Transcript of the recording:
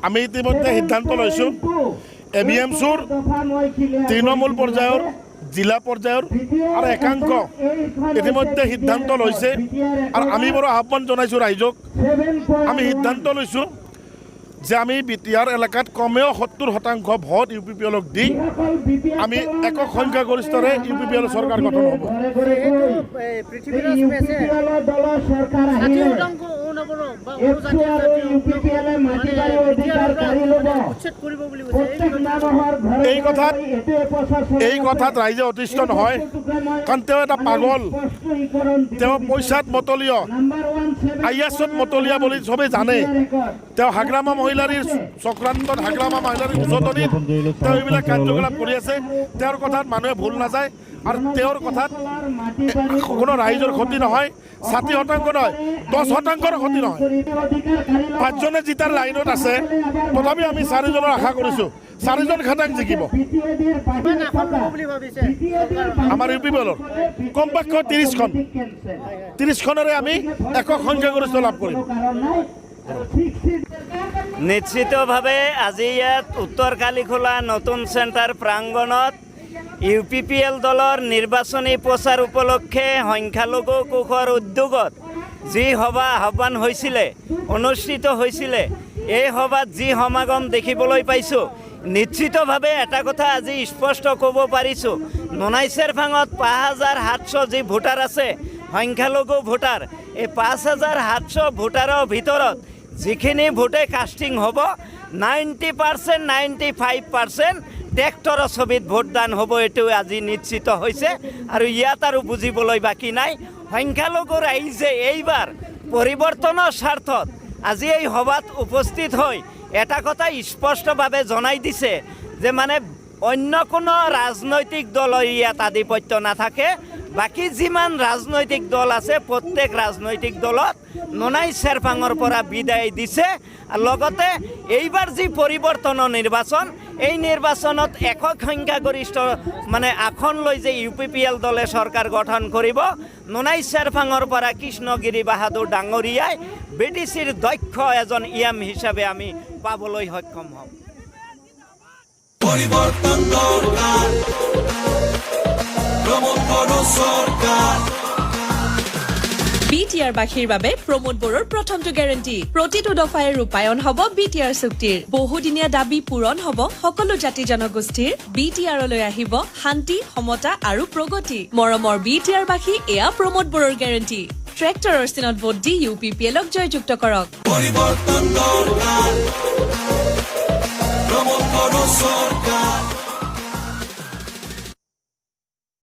আমি ইতিমধ্যে সিদ্ধান্ত লৈছোঁ ABMCৰ তৃণমূল পৰ্যায়ৰ জিলা পৰ্যায়ৰ আৰু একাংশ ইতিমধ্যে সিদ্ধান্ত লৈছে আৰু আমি বাৰু আহ্বান জনাইছোঁ ৰাইজক আমি সিদ্ধান্ত লৈছোঁ যে আমি বিটিআৰ এলেকাত কমেও 70% ভোট UPPLক দি আমি একক সংখ্যাগৰিষ্ঠৰে UPPL চৰকাৰ গঠন হ'ব এই কথাত ৰাইজে অতিষ্ঠ নহয় কাৰণ তেওঁ এটা পাগল তেওঁ পইচাত মতলীয় আইএছত মতলীয়া বুলি চবেই জানে তেওঁ হাগ্ৰামা মহিলাৰ চক্ৰান্তত হাগ্ৰামা মহিলাৰ উচতনিত তেওঁ এইবিলাক কাৰ্যকলাপ কৰি আছে তেওঁৰ কথাত মানুহে ভুল নাযায় আৰু তেওঁৰ কথাত কোনো ৰাইজৰ ক্ষতি নহয় 60% নহয় 10%ৰ ক্ষতি নহয় 5জনে জিতাৰ লাইনত আছে তথাপি আমি 4জনৰ আশা কৰিছোঁ 4জন খাটাং জিকিব আমাৰ UPPLৰ কমপক্ষে 30খনৰে আমি একক সংখ্যাগৰিষ্ঠ লাভ কৰিম নিশ্চিতভাৱে আজি ইয়াত উত্তৰ কালিখোলা নতুন চেণ্টাৰ প্ৰাংগণত UPPL দলৰ নিৰ্বাচনী প্ৰচাৰ উপলক্ষে সংখ্যালঘু কোষৰ উদ্যোগত যি সভা আহ্বান হৈছিলে অনুষ্ঠিত হৈছিলে এই সভাত যি সমাগম দেখিবলৈ পাইছোঁ নিশ্চিতভাৱে এটা কথা আজি স্পষ্ট ক'ব পাৰিছোঁ ননাইচেৰভাঙত 5700 যি ভোটাৰ আছে সংখ্যালঘু ভোটাৰ এই 5700 ভোটাৰৰ ভিতৰত যিখিনি ভোটে কাষ্টিং হ'ব 90% 95% ট্ৰেক্টৰৰ ছবিত ভোটদান হ'ব এইটো আজি নিশ্চিত হৈছে আৰু ইয়াত আৰু বুজিবলৈ বাকী নাই সংখ্যালঘু ৰাইজে এইবাৰ পৰিৱৰ্তনৰ স্বাৰ্থত আজি এই সভাত উপস্থিত হৈ এটা কথা স্পষ্টভাৱে জনাই দিছে যে মানে অন্য কোনো ৰাজনৈতিক দলৰ ইয়াত আধিপত্য নাথাকে বাকী যিমান ৰাজনৈতিক দল আছে প্ৰত্যেক ৰাজনৈতিক দলত ননাইচেৰভাঙৰ পৰা বিদায় দিছে আৰু লগতে এইবাৰ যি পৰিৱৰ্তনৰ নিৰ্বাচন এই নিৰ্বাচনত একক সংখ্যাগৰিষ্ঠ মানে আসন লৈ যে UPPL দলে চৰকাৰ গঠন কৰিব ননাইচেৰভাঙৰ পৰা কৃষ্ণগিৰি বাহাদুৰ ডাঙৰীয়াই BTCৰ দক্ষ এজন ইএম হিচাপে আমি পাবলৈ সক্ষম হ'ম পৰিবৰ্তন দৰকাৰ প্ৰমোদ বড় সৰকাৰ BTR বাখীৰ বাবে প্ৰমোদ বড়োৰ প্ৰথমটো গ্যাৰান্টি প্ৰতিটো দফাই ৰূপায়ণ হ'ব BTR চুক্তিৰ বহুদিনীয়া দাবী পূৰণ হ'ব সকলো জাতি জনগোষ্ঠীৰ BTR লৈ আহিব শান্তি সমতা আৰু প্ৰগতি মৰমৰ BTR বাখী এয়া প্ৰমোদ বড়োৰ গ্যাৰান্টি ট্ৰেক্টৰৰ চিনত ভোট দি UPPLক জয়যুক্ত কৰক পৰিবৰ্তন দৰকাৰ প্ৰমোদ বড়